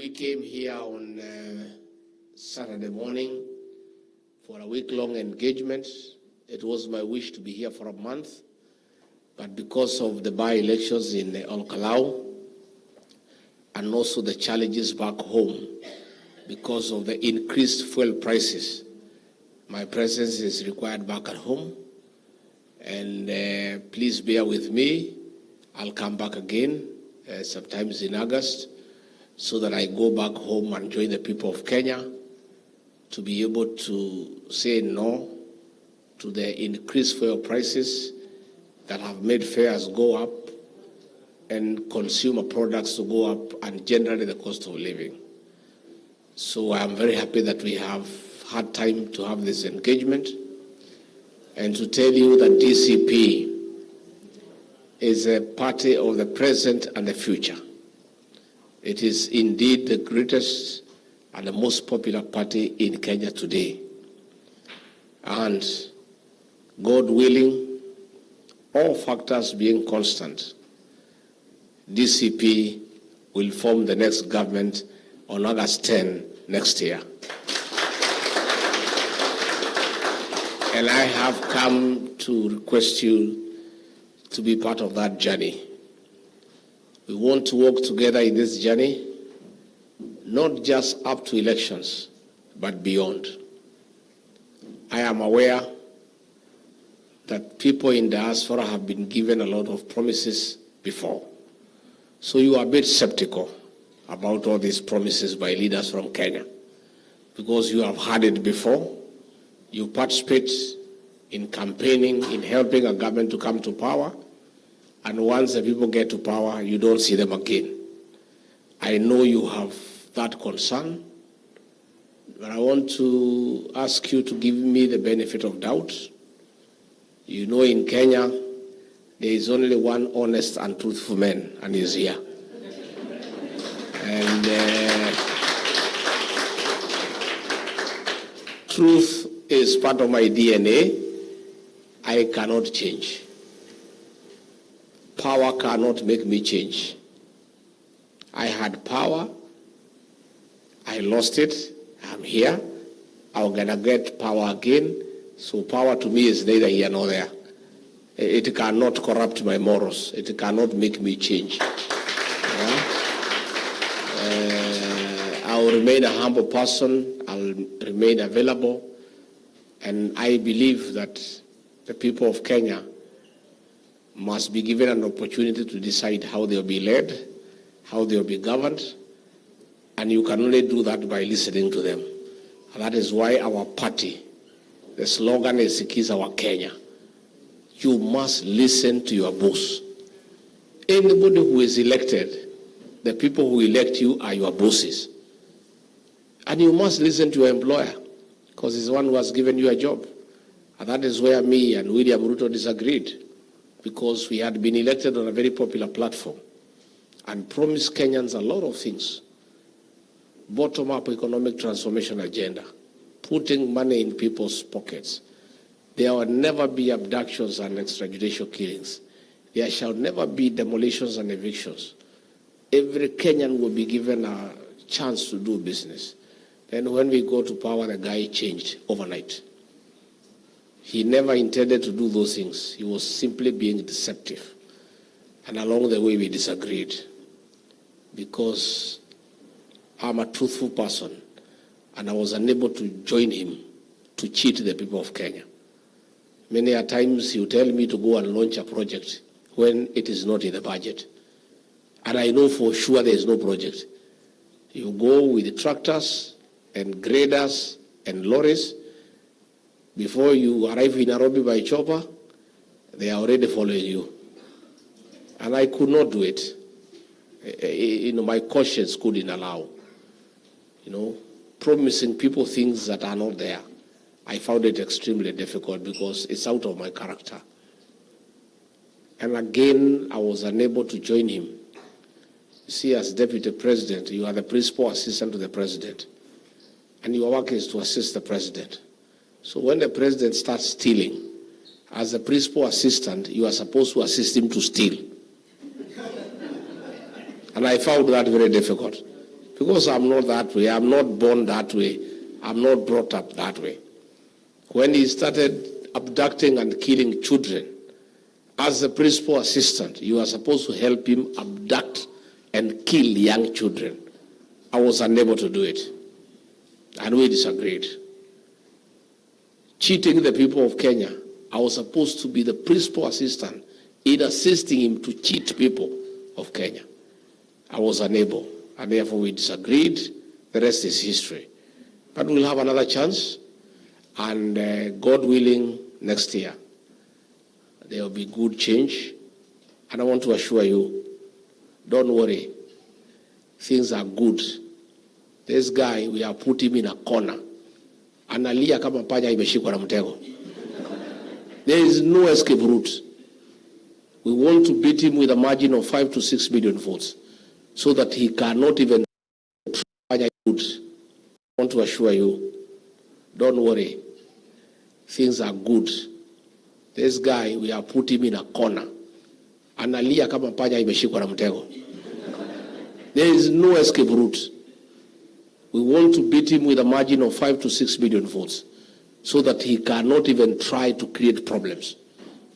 We came here on Saturday morning for a week-long engagement. It was my wish to be here for a month, but because of the by-elections in Olkalau and also the challenges back home, because of the increased fuel prices, my presence is required back at home. And please bear with me. I'll come back again sometimes in August, so that I go back home and join the people of Kenya to be able to say no to the increased fuel prices that have made fares go up and consumer products to go up, and generally the cost of living. So I'm very happy that we have had time to have this engagement and to tell you that DCP is a party of the present and the future. It is indeed the greatest and the most popular party in Kenya today. And God willing, all factors being constant, DCP will form the next government on August 10 next year. And I have come to request you to be part of that journey. We want to work together in this journey, not just up to elections, but beyond. I am aware that people in diaspora have been given a lot of promises before. So you are a bit skeptical about all these promises by leaders from Kenya, because you have had it before. You participate in campaigning, in helping a government to come to power, and once the people get to power, you don't see them again. I know you have that concern, but I want to ask you to give me the benefit of doubt. You know, in Kenya, there is only one honest and truthful man, and he's here. And truth is part of my DNA. I cannot change. Power cannot make me change. I had power. I lost it. I'm here. I'm going to get power again. So power to me is neither here nor there. It cannot corrupt my morals. It cannot make me change. I'll remain a humble person. I'll remain available. And I believe that the people of Kenya must be given an opportunity to decide how they'll be led, how they'll be governed, and you can only do that by listening to them. And that is why our party, the slogan is Sikiza Kenya. You must listen to your boss. Anybody who is elected, the people who elect you are your bosses. And you must listen to your employer, because he's the one who has given you a job. And that is where me and William Ruto disagreed, because we had been elected on a very popular platform and promised Kenyans a lot of things. Bottom-up economic transformation agenda, putting money in people's pockets. There will never be abductions and extrajudicial killings. There shall never be demolitions and evictions. Every Kenyan will be given a chance to do business. Then when we go to power, the guy changed overnight. He never intended to do those things. He was simply being deceptive. And along the way, we disagreed, because I'm a truthful person, and I was unable to join him to cheat the people of Kenya. Many a times he would tell me to go and launch a project when it is not in the budget. And I know for sure there is no project. You go with the tractors and graders and lorries. Before you arrive in Nairobi by chopper, they are already following you. And I could not do it. My conscience couldn't allow. Promising people things that are not there. I found it extremely difficult, because it's out of my character. And again, I was unable to join him. You see, as deputy president, you are the principal assistant to the president. And your work is to assist the president. So when the president starts stealing, as the principal assistant, you are supposed to assist him to steal. And I found that very difficult. Because I'm not that way. I'm not born that way. I'm not brought up that way. When he started abducting and killing children, as the principal assistant, you are supposed to help him abduct and kill young children. I was unable to do it. And we disagreed. Cheating the people of Kenya, I was supposed to be the principal assistant in assisting him to cheat people of Kenya. I was unable, and therefore we disagreed. The rest is history. But we'll have another chance, and God willing, next year, there will be good change. And I want to assure you, don't worry, things are good. This guy, we have put him in a corner. Analia kama panya imeshikwa na mtego. There is no escape route. We want to beat him with a margin of 5 to 6 million votes so that he cannot even try. I want to assure you, don't worry, things are good. This guy, we have put him in a corner. Analia kama panya imeshikwa na mtego. There is no escape route. We want to beat him with a margin of 5 to 6 million votes so that he cannot even try to create problems.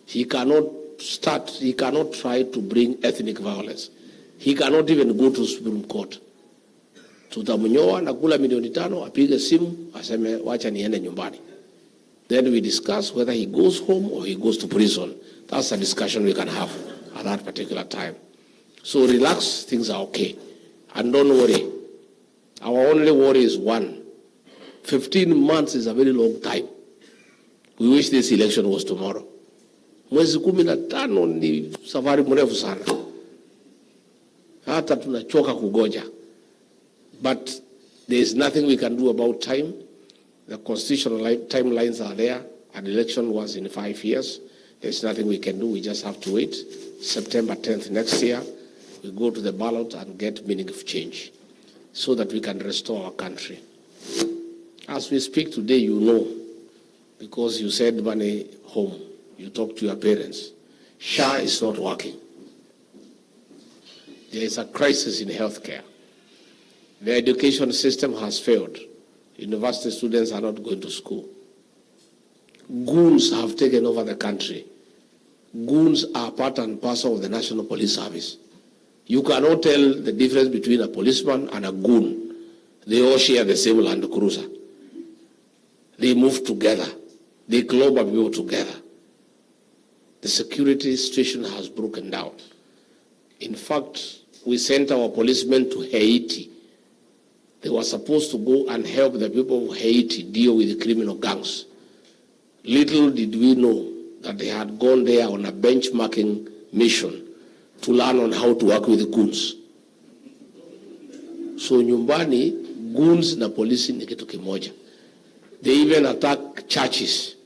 He cannot try to bring ethnic violence. He cannot even go to Supreme Court. Tutamnyoa na kula milioni 5, apige simu, aseme wacha niende nyumbani. Then we discuss whether he goes home or he goes to prison. That's a discussion we can have at that particular time. So relax, things are okay. And don't worry. Our only worry is one. 15 months is a very long time. We wish this election was tomorrow. Mwezi 15 ni safari mrefu sana. Hata tunachoka kugoja. But there is nothing we can do about time. The constitutional timelines are there. An election was in 5 years. There's nothing we can do. We just have to wait. September 10th next year, we go to the ballot and get meaningful change so that we can restore our country. As we speak today, you know, because you send money home, you talk to your parents, SHA is not working. There is a crisis in healthcare. The education system has failed. University students are not going to school. Goons have taken over the country. Goons are part and parcel of the National Police Service. You cannot tell the difference between a policeman and a goon. They all share the same Land Cruiser. They move together. They clobber people together. The security situation has broken down. In fact, we sent our policemen to Haiti. They were supposed to go and help the people of Haiti deal with the criminal gangs. Little did we know that they had gone there on a benchmarking mission to learn on how to work with the goons. So nyumbani, goons na polisi ni kitu kimoja. They even attack churches.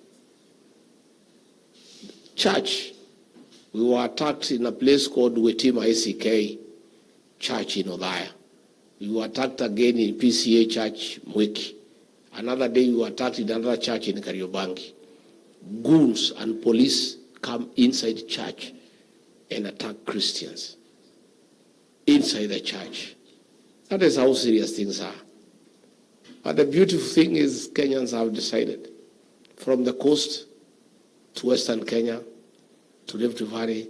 Church. We were attacked in a place called Wetima ACK Church in Odhaya. We were attacked again in PCA Church, Mwiki. Another day we were attacked in another church in Kariobangi. Goons and police come inside church and attack Christians inside the church. That is how serious things are. But the beautiful thing is Kenyans have decided, from the coast to Western Kenya, to Rift Valley,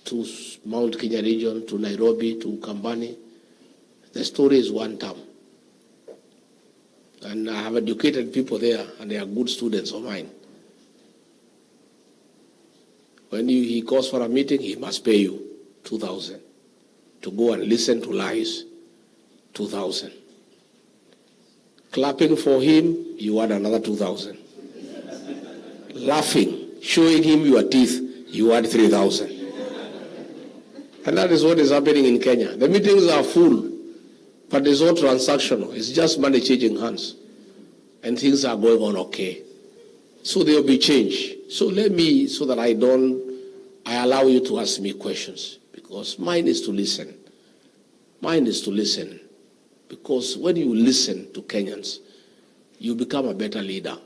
to Mount Kenya region, to Nairobi, to Kambani, the story is one term. And I have educated people there, and they are good students of mine. When he calls for a meeting, he must pay you 2,000. To go and listen to lies, 2,000. Clapping for him, you add another 2,000. Laughing, showing him your teeth, you add 3,000. And that is what is happening in Kenya. The meetings are full, but it's all transactional. It's just money changing hands. And things are going on okay. So there will be change. So let me, so that I allow you to ask me questions, because mine is to listen. Mine is to listen, because when you listen to Kenyans, you become a better leader.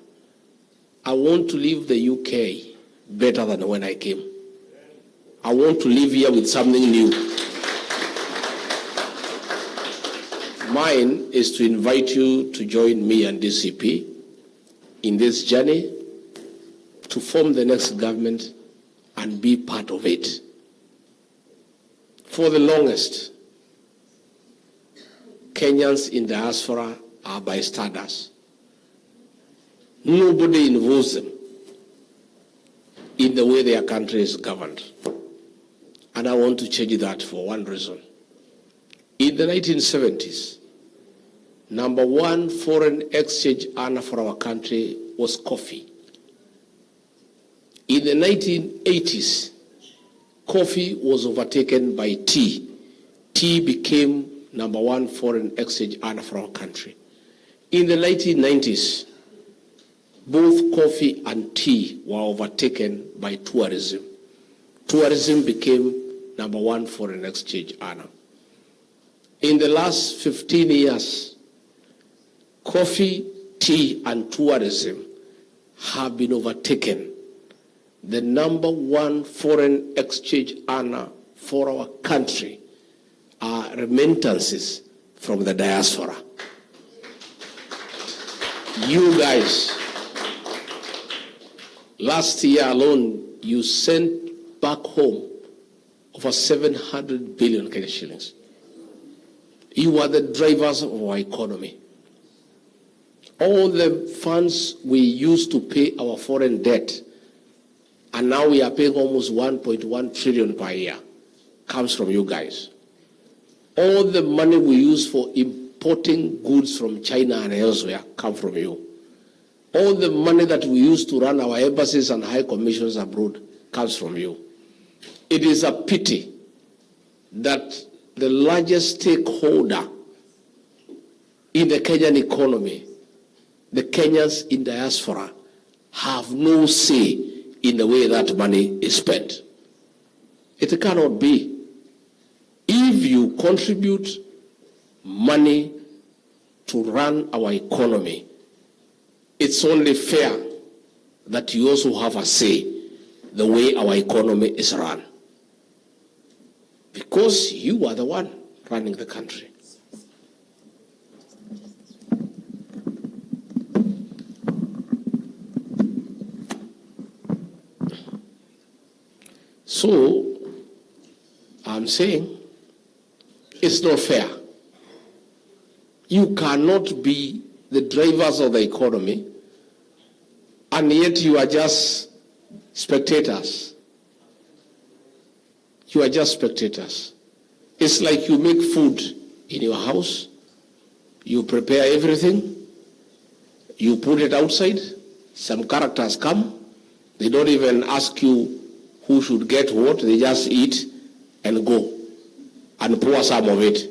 I want to leave the UK better than when I came. I want to live here with something new. Mine is to invite you to join me and DCP in this journey to form the next government and be part of it. For the longest, Kenyans in diaspora are bystanders. Nobody involves them in the way their country is governed. And I want to change that for one reason. In the 1970s, number one foreign exchange earner for our country was coffee. In the 1980s, coffee was overtaken by tea. Tea became number one foreign exchange earner for our country. In the 1990s, both coffee and tea were overtaken by tourism. Tourism became number one foreign exchange earner. In the last 15 years, coffee, tea, and tourism have been overtaken. The number one foreign exchange earner for our country are remittances from the diaspora. You guys, last year alone, you sent back home over 700 billion Kenya shillings. You are the drivers of our economy. All the funds we used to pay our foreign debt, and now we are paying almost 1.1 trillion per year, comes from you guys. All the money we use for importing goods from China and elsewhere come from you. All the money that we use to run our embassies and high commissions abroad comes from you. It is a pity that the largest stakeholder in the Kenyan economy, the Kenyans in diaspora, have no say in the way that money is spent. It cannot be. If you contribute money to run our economy, it's only fair that you also have a say the way our economy is run. Because you are the one running the country. So, I'm saying it's not fair. You cannot be the drivers of the economy, and yet you are just spectators. You are just spectators. It's like you make food in your house, you prepare everything, you put it outside, some characters come, they don't even ask you who should get what, they just eat and go and pour some of it.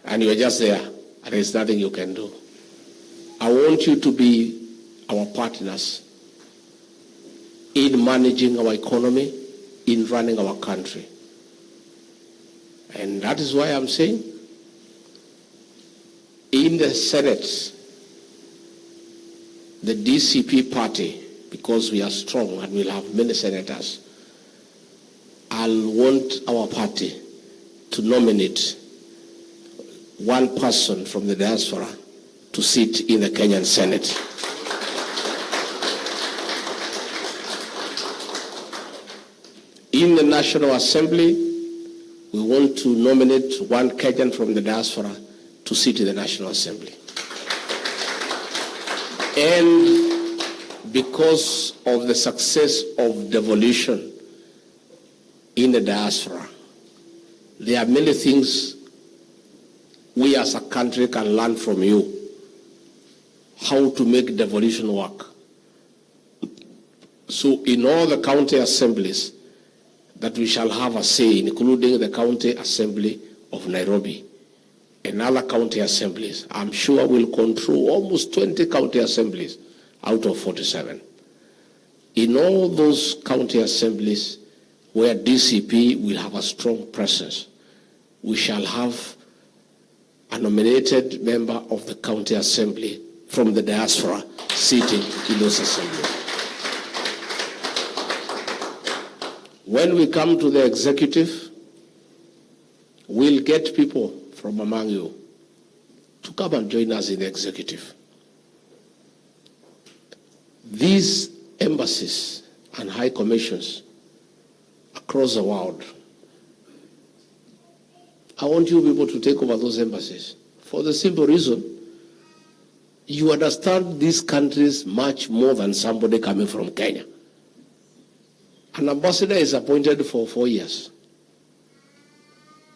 And you're just there, and there's nothing you can do. I want you to be our partners in managing our economy, in running our country. And that is why I'm saying, in the Senate, the DCP party, because we are strong and we'll have many senators, I'll want our party to nominate one person from the diaspora to sit in the Kenyan Senate. In the National Assembly, we want to nominate one Kenyan from the diaspora to sit in the National Assembly. And because of the success of devolution in the diaspora, there are many things we as a country can learn from you, how to make devolution work. So in all the county assemblies that we shall have a say, including the county assembly of Nairobi and other county assemblies, I'm sure we'll control almost 20 county assemblies out of 47. In all those county assemblies where DCP will have a strong presence, we shall have a nominated member of the county assembly from the diaspora sitting in those assemblies. When we come to the executive, we'll get people from among you to come and join us in the executive. These embassies and high commissions across the world, I want you people to take over those embassies for the simple reason you understand these countries much more than somebody coming from Kenya. An ambassador is appointed for 4 years.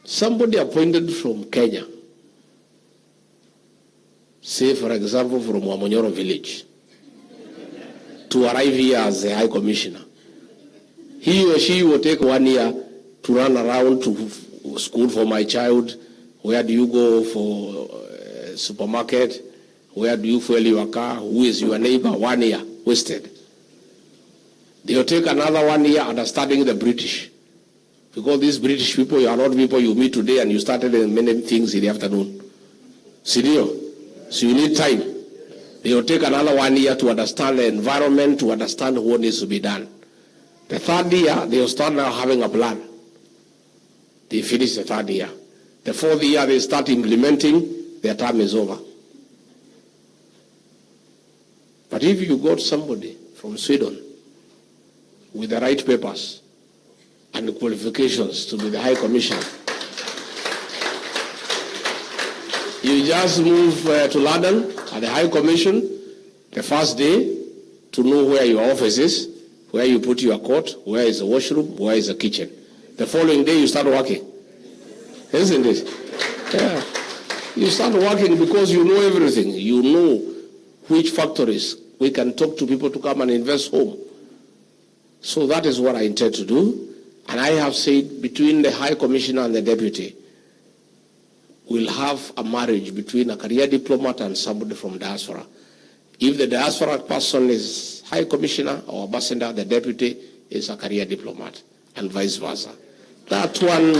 Somebody appointed from Kenya, say for example from Wamonyoro village, to arrive here as a high commissioner, he or she will take 1 year to run around to school for my child. Where do you go for supermarket? Where do you fuel your car? Who is your neighbor? 1 year wasted. They'll take another 1 year understanding the British. Because these British people, you are not people you meet today and you started many things in the afternoon. Senior. So you need time. They'll take another 1 year to understand the environment, to understand what needs to be done. The third year, they'll start now having a plan. They finish the third year. The fourth year, they start implementing, their term is over. But if you got somebody from Swindon with the right papers and the qualifications to be the High Commissioner, you just move to London at the High Commission the first day to know where your office is, where you put your coat, where is the washroom, where is the kitchen. The following day you start working. Isn't it? Yeah. You start working because you know everything. You know which factories we can talk to people to come and invest home. So that is what I intend to do. And I have said between the High Commissioner and the Deputy, we'll have a marriage between a career diplomat and somebody from diaspora. If the diaspora person is High Commissioner or Ambassador, the Deputy is a career diplomat, and vice versa. That one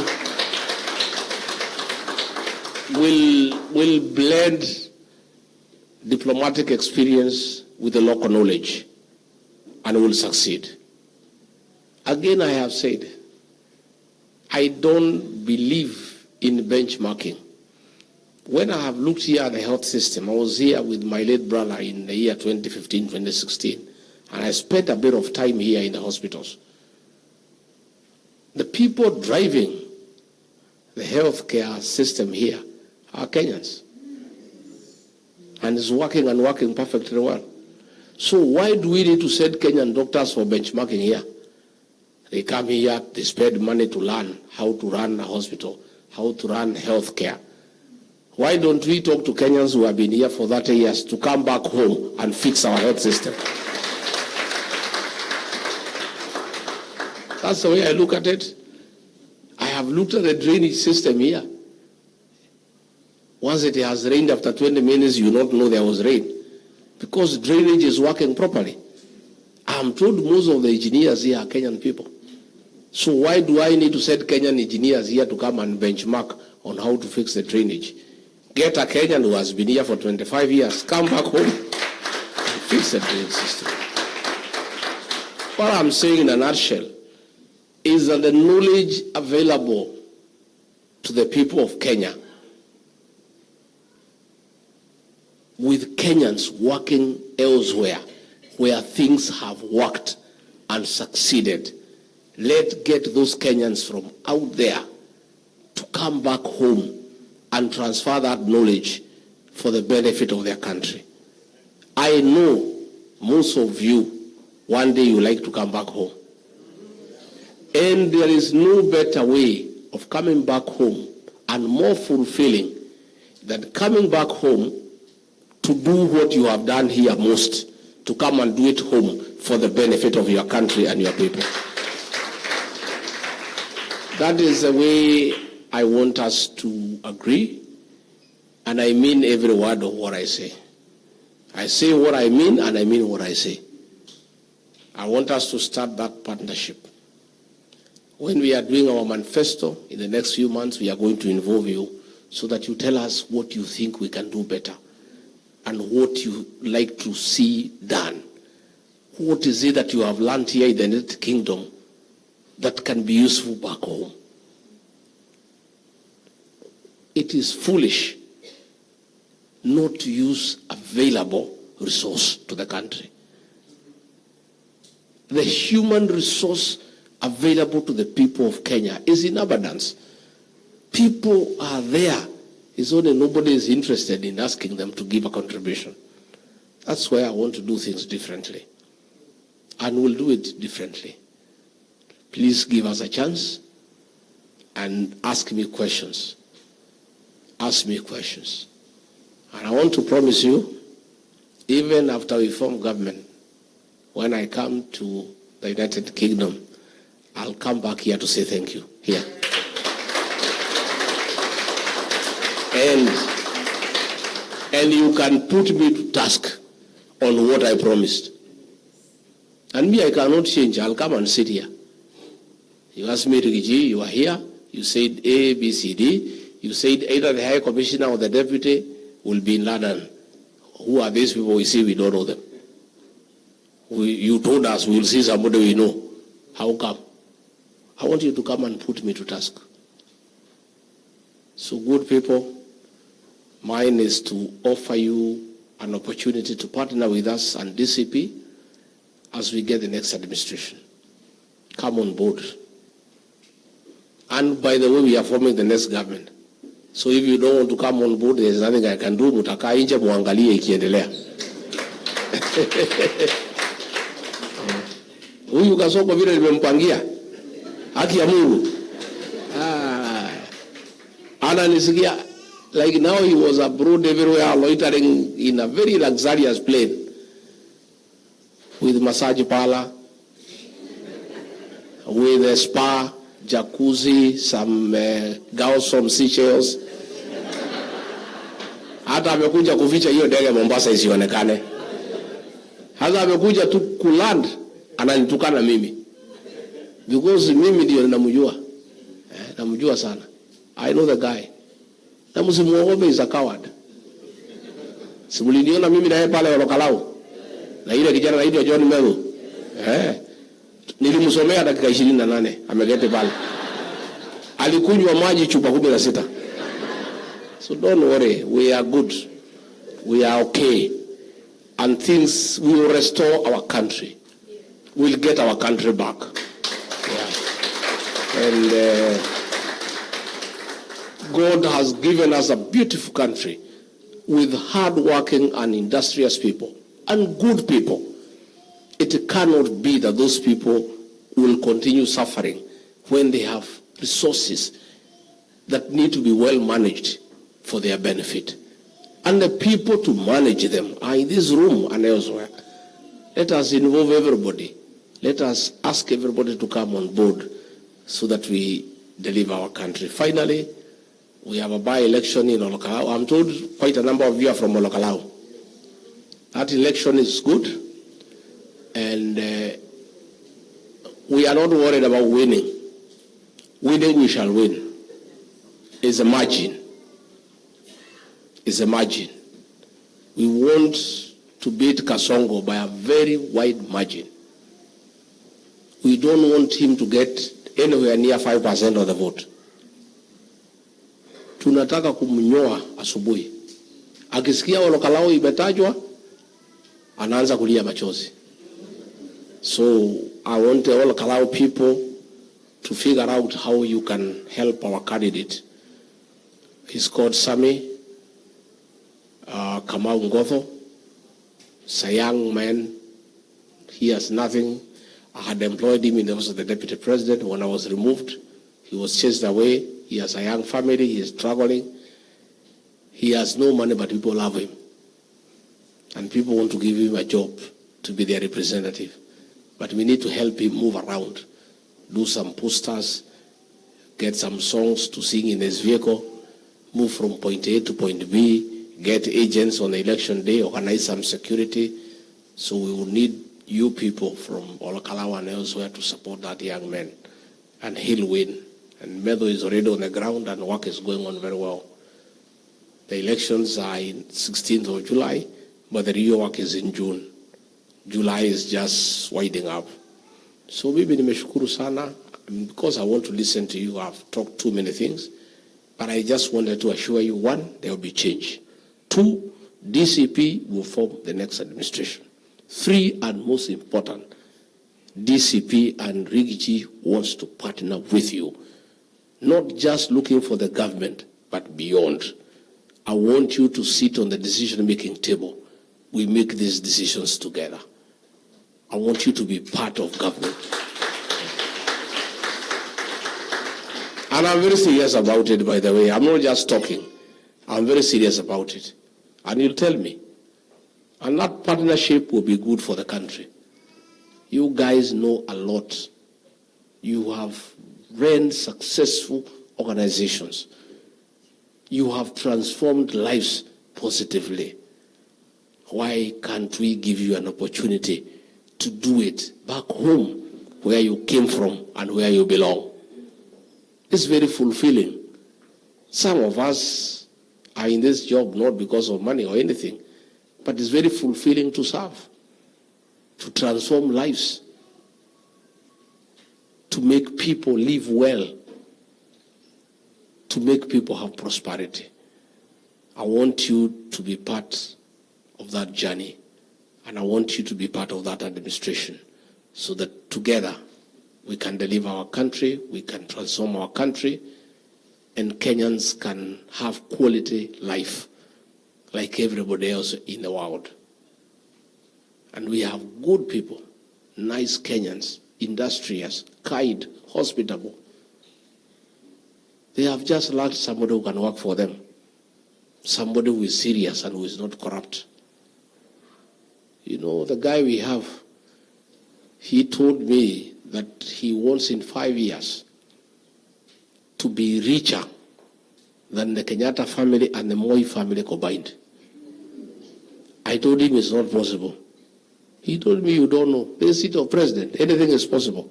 will blend diplomatic experience with the local knowledge and will succeed. Again, I have said, I don't believe in benchmarking. When I have looked here at the health system, I was here with my late brother in the year 2015, 2016, and I spent a bit of time here in the hospitals. The people driving the healthcare system here are Kenyans. And it's working and working perfectly well. So why do we need to send Kenyan doctors for benchmarking here? They come here, they spend money to learn how to run a hospital, how to run healthcare. Why don't we talk to Kenyans who have been here for 30 years to come back home and fix our health system? That's the way I look at it. I have looked at the drainage system here. Once it has rained, after 20 minutes, you don't know there was rain. Because drainage is working properly. I'm told most of the engineers here are Kenyan people. So why do I need to send Kenyan engineers here to come and benchmark on how to fix the drainage? Get a Kenyan who has been here for 25 years, come back home and fix the drainage system. What I'm saying in a nutshell is that the knowledge available to the people of Kenya, with Kenyans working elsewhere where things have worked and succeeded, let's get those Kenyans from out there to come back home and transfer that knowledge for the benefit of their country. I know most of you, one day you like to come back home. And there is no better way of coming back home and more fulfilling than coming back home to do what you have done here most, to come and do it home for the benefit of your country and your people. That is the way I want us to agree, and I mean every word of what I say. I say what I mean, and I mean what I say. I want us to start that partnership. When we are doing our manifesto in the next few months, we are going to involve you so that you tell us what you think we can do better and what you like to see done. What is it that you have learned here in the United Kingdom that can be useful back home? It is foolish not use available resource to the country. The human resource available to the people of Kenya is in abundance. People are there. It's only nobody is interested in asking them to give a contribution. That's why I want to do things differently. And we'll do it differently. Please give us a chance and ask me questions. Ask me questions. And I want to promise you, even after we form government, when I come to the United Kingdom, I'll come back here to say thank you, here. And you can put me to task on what I promised. And me, I cannot change. I'll come and sit here. You asked me, Rigathi, you are here. You said A, B, C, D. You said either the High Commissioner or the Deputy will be in London. Who are these people? We say we don't know them. You told us we will see somebody we know. How come? I want you to come and put me to task. So good people, mine is to offer you an opportunity to partner with us and DCP as we get the next administration. Come on board. And by the way, we are forming the next government. So if you don't want to come on board, there's nothing I can do. Mutakaa nje muangalie ikiendelea. Huyu Kasongo vile nimempangia. Haki ya Mungu. Ananisikia, like now he was abroad everywhere loitering in a very luxurious plane with massage parlor, with a spa, jacuzzi, some girls from Seychelles. Hata amekuja kuficha hiyo ndege Mombasa isionekane. Hata amekuja tu kuland ananitukana mimi. Because mimi ndio namjua. Namjua sana. I know the guy. Na msimuogope, is a coward. Simuliniona mimi na yeye pale Olokalau. Na ile kijana anaitwa John Meru. Nilimsomea dakika 28 amegete pale. Alikunywa maji chupa 16. So don't worry, we are good. We are okay. And things will restore our country. We'll get our country back. Yeah. And God has given us a beautiful country with hard-working and industrious people and good people. It cannot be that those people will continue suffering when they have resources that need to be well managed for their benefit. And the people to manage them are in this room and elsewhere. Let us involve everybody. Let us ask everybody to come on board so that we deliver our country. Finally, we have a by-election in Olokalau. I'm told quite a number of you are from Olokalau. That election is good. And we are not worried about winning. Winning, we shall win. It's a margin. It's a margin. We want to beat Kasongo by a very wide margin. We don't want him to get anywhere near 5% of the vote. Tunataka kumnyoa asubuhi. Akisikia Olokalau imetajwa, anaanza kulia machozi. So I want all Kalau people to figure out how you can help our candidate. He's called Sami Kamau Ngotho. He's a young man. He has nothing. I had employed him in the office of the deputy president. When I was removed, he was chased away. He has a young family. He is struggling. He has no money, but people love him. And people want to give him a job to be their representative. But we need to help him move around, do some posters, get some songs to sing in his vehicle, move from point A to point B, get agents on the election day, organize some security. So we will need you people from Olokalau and elsewhere to support that young man. And he'll win. And Medo is already on the ground and work is going on very well. The elections are in 16th of July, but the real work is in June. July is just winding up. So mimi nimeshukuru sana. Because I want to listen to you, I've talked too many things. But I just wanted to assure you, one, there will be change. Two, DCP will form the next administration. 3, and most important, DCP and Rigathi wants to partner with you, not just looking for the government, but beyond. I want you to sit on the decision-making table. We make these decisions together. I want you to be part of government. And I'm very serious about it, by the way. I'm not just talking. I'm very serious about it. And you'll tell me. And that partnership will be good for the country. You guys know a lot. You have ran successful organizations. You have transformed lives positively. Why can't we give you an opportunity to do it back home where you came from and where you belong? It's very fulfilling. Some of us are in this job not because of money or anything, but it's very fulfilling to serve, to transform lives, to make people live well, to make people have prosperity. I want you to be part of that journey, and I want you to be part of that administration so that together we can deliver our country, we can transform our country, and Kenyans can have quality life like everybody else in the world. And we have good people, nice Kenyans, industrious, kind, hospitable. They have just lacked somebody who can work for them, somebody who is serious and who is not corrupt. You know, the guy we have, he told me that he wants in 5 years to be richer than the Kenyatta family and the Moi family combined. I told him it's not possible. He told me, you don't know. The seat of president, anything is possible.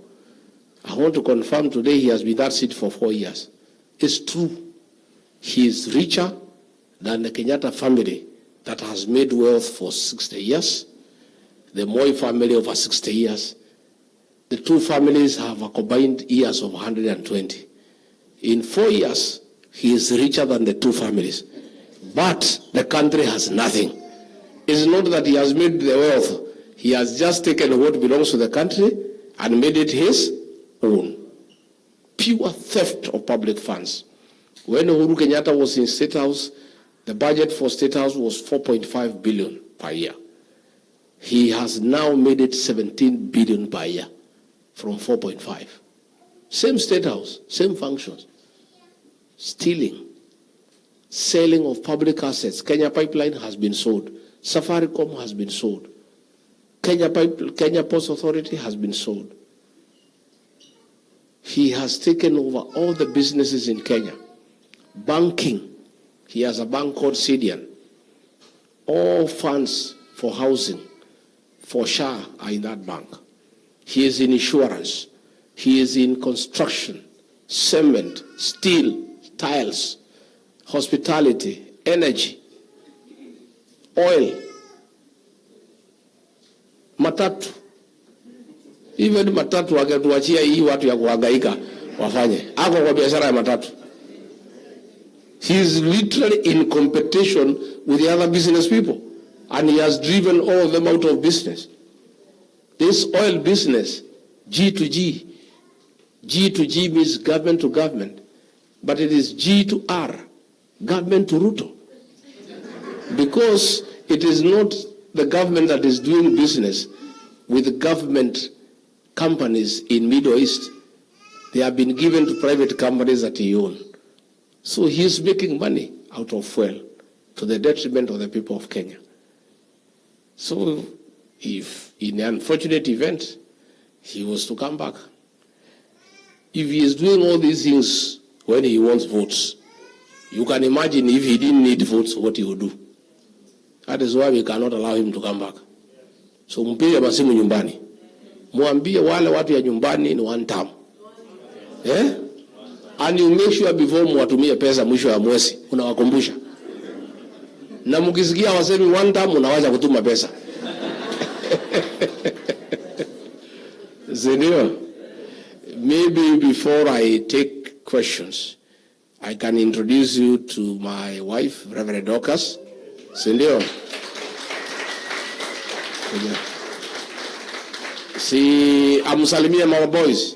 I want to confirm today he has been that seat for 4 years. It's true. He is richer than the Kenyatta family that has made wealth for 60 years, the Moi family over 60 years. The two families have a combined years of 120. In 4 years, he is richer than the two families. But the country has nothing. It's not that he has made the wealth. He has just taken what belongs to the country and made it his own. Pure theft of public funds. When Uhuru Kenyatta was in State House, the budget for State House was 4.5 billion per year. He has now made it 17 billion per year from 4.5. Same State House, same functions. Stealing, selling of public assets. Kenya Pipeline has been sold. Safaricom has been sold. Kenya Post Authority has been sold. He has taken over all the businesses in Kenya. Banking, he has a bank called Swindon. All funds for housing, for SHA are in that bank. He is in insurance. He is in construction, cement, steel, tiles, hospitality, energy, oil, matatu. Even matatu wangetuachia hii watu ya kuhangaika wafanye. Ako kwa biashara ya matatu. He is literally in competition with the other business people. And he has driven all of them out of business. This oil business, G to G. G to G means government to government. But it is G to R, government to Ruto. Because it is not the government that is doing business with government companies in Middle East. They have been given to private companies that he owns. So he is making money out of fuel to the detriment of the people of Kenya. So if in an unfortunate event, he was to come back, if he is doing all these things when he wants votes, you can imagine if he didn't need votes, what he would do. That is why we cannot allow him to come back. So mpige masimu nyumbani. Muambie wale watu ya nyumbani ni one term. Eh? And you make sure before muwatumie pesa mwisho ya mwezi, unawakumbusha. Na mkisikia wasemi one term, unawaza kutuma pesa. Senor, maybe before I take questions, I can introduce you to my wife, Reverend Dorcas. Sindio? Si amsalimie mama boys.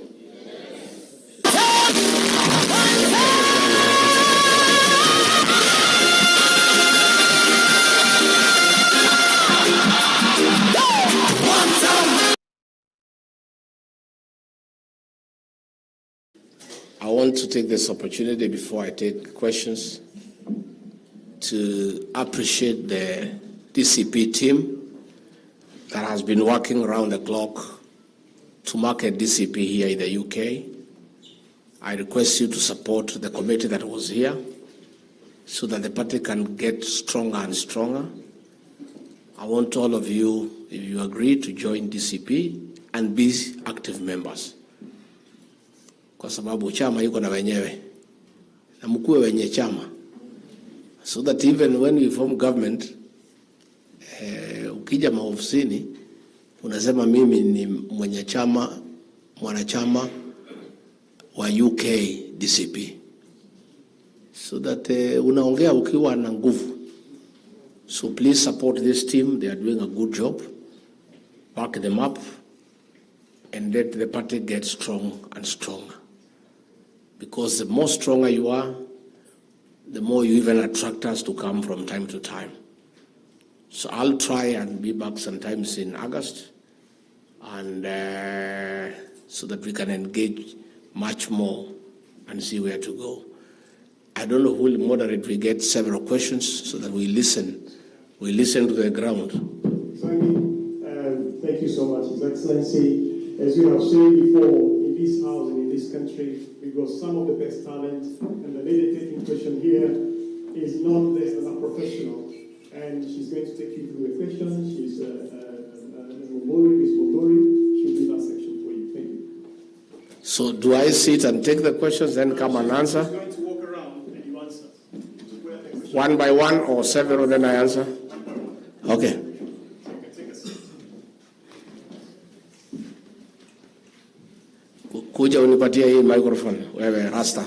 I want to take this opportunity before I take questions to appreciate the DCP team that has been working around the clock to market DCP here in the UK. I request you to support the committee that was here so that the party can get stronger and stronger. I want all of you, if you agree, to join DCP and be active members. Kwa sababu chama yuko na wenyewe na mkuwe wenye chama, so that even when we form government, ukija maofisini unasema mimi ni mwenye chama, mwanachama wa UK DCP, so that unaongea ukiwa na nguvu. So please support this team. They are doing a good job. Back them up and let the party get strong and stronger. Because the more stronger you are, the more you even attract us to come from time to time. So I'll try and be back sometimes in August, and so that we can engage much more and see where to go. I don't know who will moderate. We get several questions so that we listen. We listen to the ground. Thank you so much, His Excellency. As you have said before, in this house and in this country, we've got some of the best talent, and the lady taking question here is not less than a professional, and she's going to take you through the question. She's Miss Mogori. She'll do that section for you. Thank you. So do I sit and take the questions, then come and answer? She's going to walk around and you answer. One by one or several, then I answer? Okay. Kuja unipatia hii microphone wewe Rasta.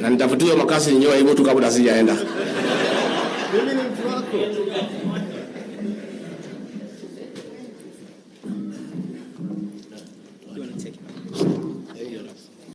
Na nitafutiwa makasi ninyoa hivyo tu kabla sijaenda. Mimi ni mtu wako.